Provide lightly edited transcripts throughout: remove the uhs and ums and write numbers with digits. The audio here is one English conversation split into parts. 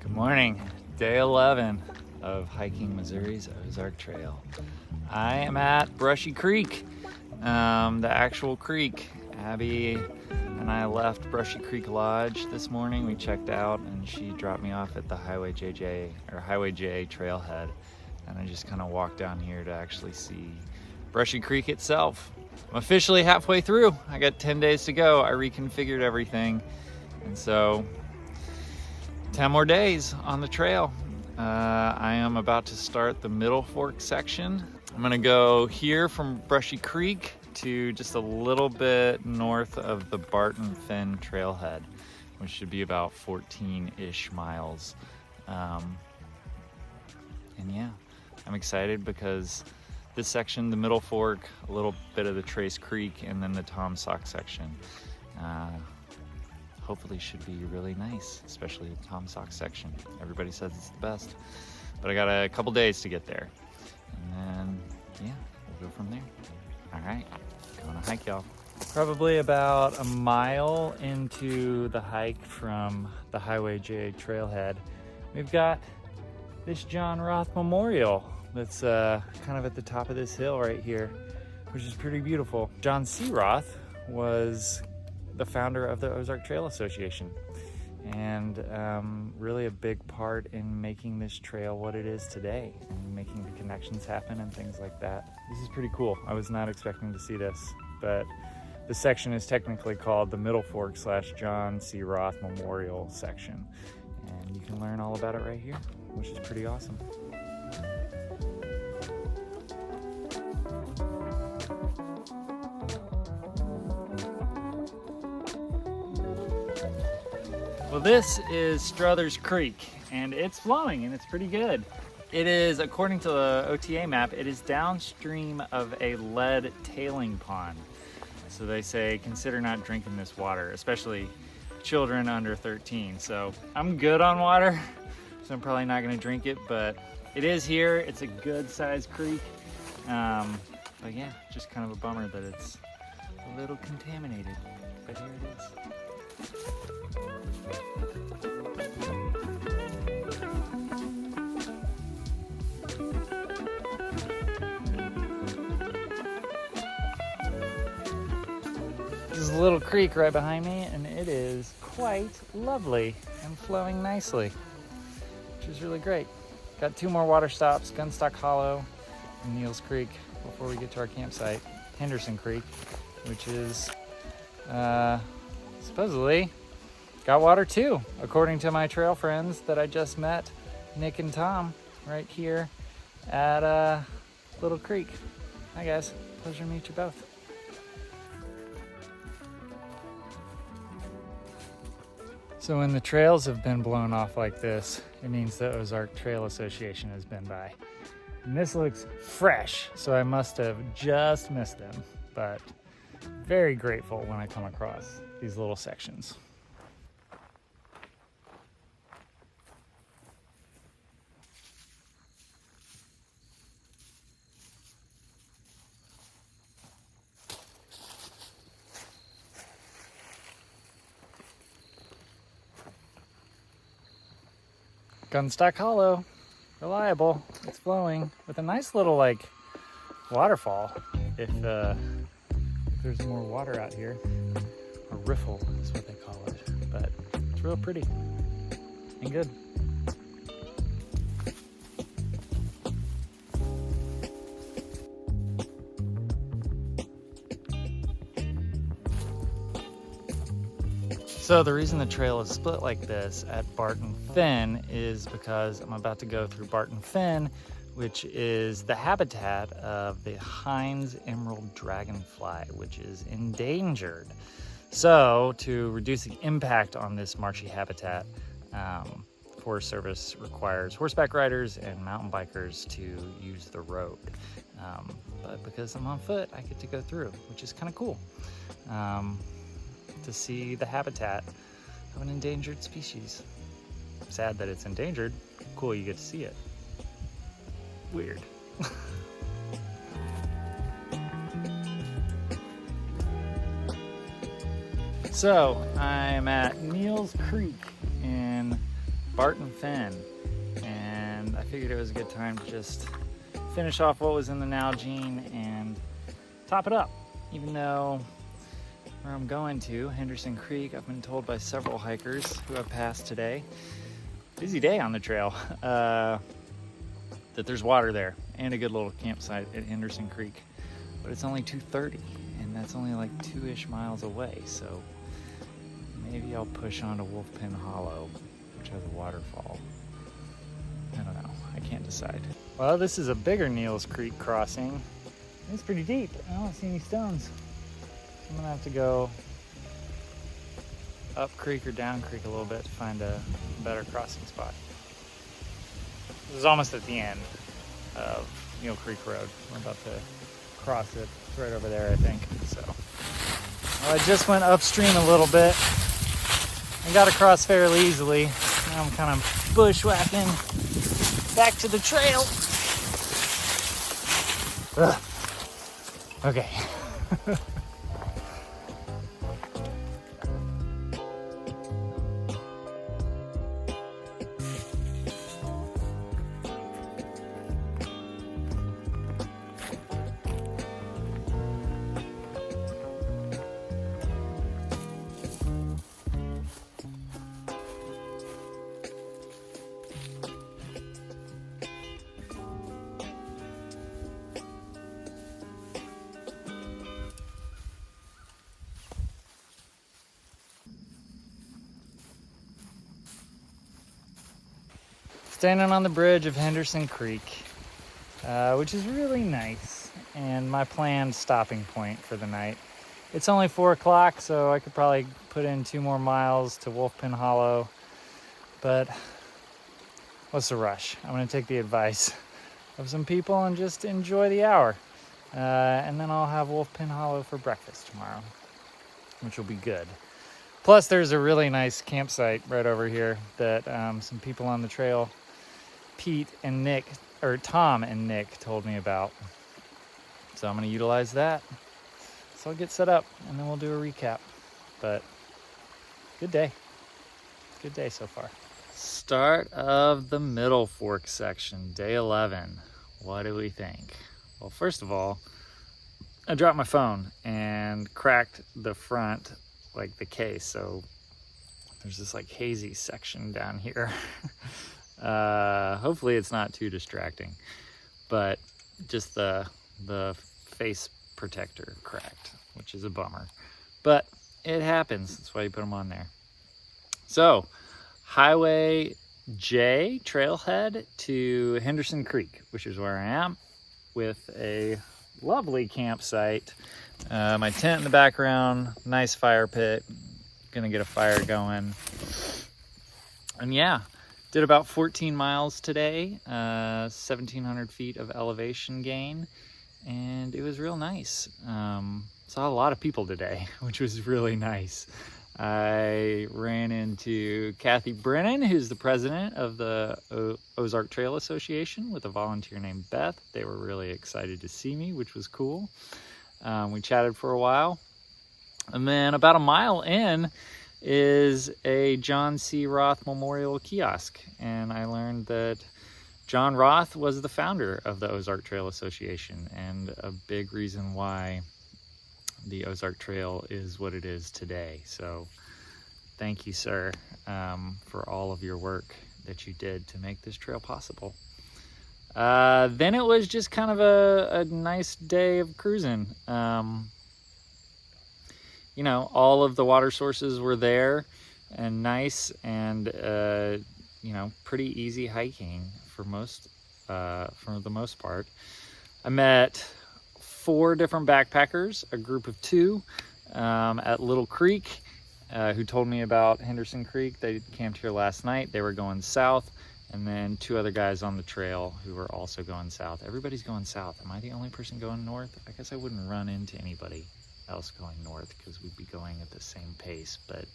Good morning, day 11 of hiking Missouri's Ozark Trail. I am at Brushy Creek, the actual creek. Abby and I left Brushy Creek Lodge this morning. We checked out and she dropped me off at the Highway J trailhead. And I just kind of walked down here to actually see Brushy Creek itself. I'm officially halfway through. I got 10 days to go. I reconfigured everything. And so 10 more days on the trail. I am about to start the Middle Fork section. I'm gonna go here from Brushy Creek to just a little bit north of the Barton Fen trailhead, which should be about 14-ish miles. And yeah, I'm excited because this section, the Middle Fork, a little bit of the Trace Creek, and then the Taum Sauk Section, hopefully should be really nice, especially the Taum Sauk Section. Everybody says it's the best, but I got a couple days to get there. And then, yeah, we'll go from there. All right, going to hike, y'all. Probably about a mile into the hike from the Highway J trailhead, we've got this John Roth Memorial that's kind of at the top of this hill right here, which is pretty beautiful. John C. Roth was the founder of the Ozark Trail Association, and really a big part in making this trail what it is today and making the connections happen and things like that. This is pretty cool. I was not expecting to see this, but the section is technically called the Middle Fork / John C. Roth Memorial Section, and you can learn all about it right here, which is pretty awesome. Well, this is Strother Creek, and it's flowing, and it's pretty good. It is, according to the OTA map, it is downstream of a lead tailing pond. So they say consider not drinking this water, especially children under 13. So I'm good on water, so I'm probably not gonna drink it, but it is here. It's a good sized creek. But yeah, just kind of a bummer that it's a little contaminated, but here it is. This is a little creek right behind me, and it is quite lovely and flowing nicely, which is really great. Got 2 more water stops, Gunstock Hollow and Neals Creek, before we get to our campsite, Henderson Creek, which is supposedly got water too, according to my trail friends that I just met, Nick and Tom, right here at Little Creek. Hi guys, pleasure to meet you both. So when the trails have been blown off like this, it means the Ozark Trail Association has been by. And this looks fresh, so I must have just missed them, but very grateful when I come across these little sections. Gunstock Hollow, reliable, it's flowing with a nice little waterfall if there's more water out here. A riffle is what they call it, but it's real pretty and good. So the reason the trail is split like this at Barton Fen is because I'm about to go through Barton Fen, which is the habitat of the Hines emerald dragonfly, which is endangered. So to reduce the impact on this marshy habitat, Forest Service requires horseback riders and mountain bikers to use the road. But because I'm on foot, I get to go through, which is kind of cool. To see the habitat of an endangered species. Sad that it's endangered. Cool, you get to see it. Weird. So I'm at Neals Creek in Barton Fen, and I figured it was a good time to just finish off what was in the Nalgene and top it up. Even though where I'm going to, Henderson Creek, I've been told by several hikers who have passed today, busy day on the trail, that there's water there and a good little campsite at Henderson Creek. But it's only 2:30, and that's only like 2-ish miles away, so maybe I'll push on to Wolfpin Hollow, which has a waterfall. I don't know, I can't decide. Well, this is a bigger Neals Creek crossing. It's pretty deep. I don't see any stones. So I'm gonna have to go up creek or down creek a little bit to find a better crossing spot. This is almost at the end of Neal Creek Road. We're about to cross it. It's right over there, I think. So, well, I just went upstream a little bit and got across fairly easily. Now I'm kind of bushwhacking back to the trail. Ugh. Okay. Standing on the bridge of Henderson Creek, which is really nice, and my planned stopping point for the night. It's only 4 o'clock, so I could probably put in 2 more miles to Wolfpin Hollow, but what's the rush? I'm gonna take the advice of some people and just enjoy the hour. And then I'll have Wolfpin Hollow for breakfast tomorrow, which will be good. Plus, there's a really nice campsite right over here that some people on the trail, Tom and Nick told me about. So I'm gonna utilize that. So I'll get set up and then we'll do a recap. But good day. Good day so far. Start of the Middle Fork section, day 11. What do we think? Well, first of all, I dropped my phone and cracked the front, like the case. So there's this like hazy section down here. Hopefully it's not too distracting, but just the face protector cracked, which is a bummer, but it happens. That's why you put them on there. So Highway J trailhead to Henderson Creek, which is where I am, with a lovely campsite. My tent in the background, nice fire pit, gonna get a fire going. And yeah, did about 14 miles today, 1,700 feet of elevation gain, and it was real nice. Saw a lot of people today, which was really nice. I ran into Kathy Brennan, who's the president of the Ozark Trail Association, with a volunteer named Beth. They were really excited to see me, which was cool. We chatted for a while. And then about a mile in is a John C. Roth Memorial Kiosk. And I learned that John Roth was the founder of the Ozark Trail Association and a big reason why the Ozark Trail is what it is today. So thank you, sir, for all of your work that you did to make this trail possible. Then it was just kind of a nice day of cruising. You know, all of the water sources were there and nice, and you know, pretty easy hiking for the most part. I met 4 different backpackers, a group of 2 at Little Creek, who told me about Henderson Creek. They camped here last night. They were going south, and then 2 other guys on the trail who were also going south. Everybody's going south. Am I the only person going north? I guess I wouldn't run into anybody else going north because we'd be going at the same pace, but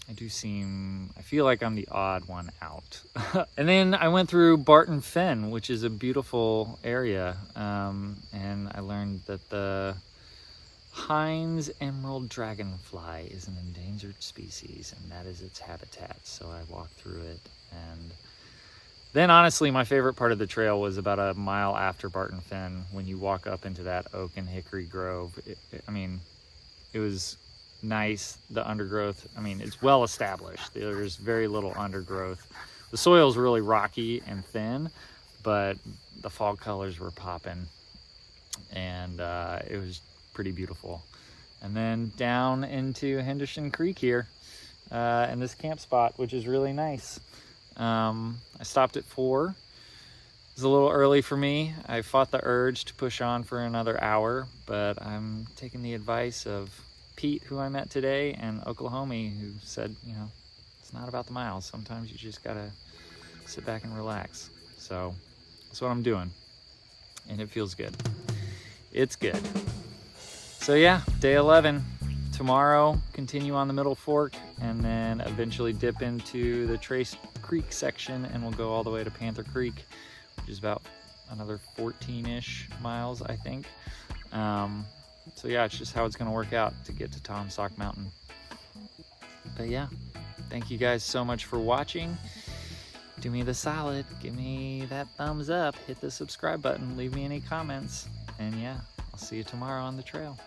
I feel like I'm the odd one out. And then I went through Barton Fen, which is a beautiful area, and I learned that the Heinz emerald dragonfly is an endangered species, and that is its habitat. So I walked through it, and then honestly, my favorite part of the trail was about a mile after Barton Fen, when you walk up into that oak and hickory grove. It was nice. The undergrowth, it's well established. There's very little undergrowth. The soil's really rocky and thin, but the fall colors were popping, and it was pretty beautiful. And then down into Henderson Creek here, and this camp spot, which is really nice. I stopped at 4. It was a little early for me. I fought the urge to push on for another hour, but I'm taking the advice of Pete, who I met today, and Oklahoma, who said, it's not about the miles. Sometimes you just gotta sit back and relax. So that's what I'm doing, and it feels good. It's good. So yeah, day 11. Tomorrow, continue on the Middle Fork, and then eventually dip into the Trace Creek section, and we'll go all the way to Panther Creek, which is about another 14-ish miles, I think. So yeah, it's just how it's gonna work out to get to Taum Sauk Mountain. But yeah, thank you guys so much for watching. Do me the solid, give me that thumbs up, hit the subscribe button, leave me any comments, and yeah, I'll see you tomorrow on the trail.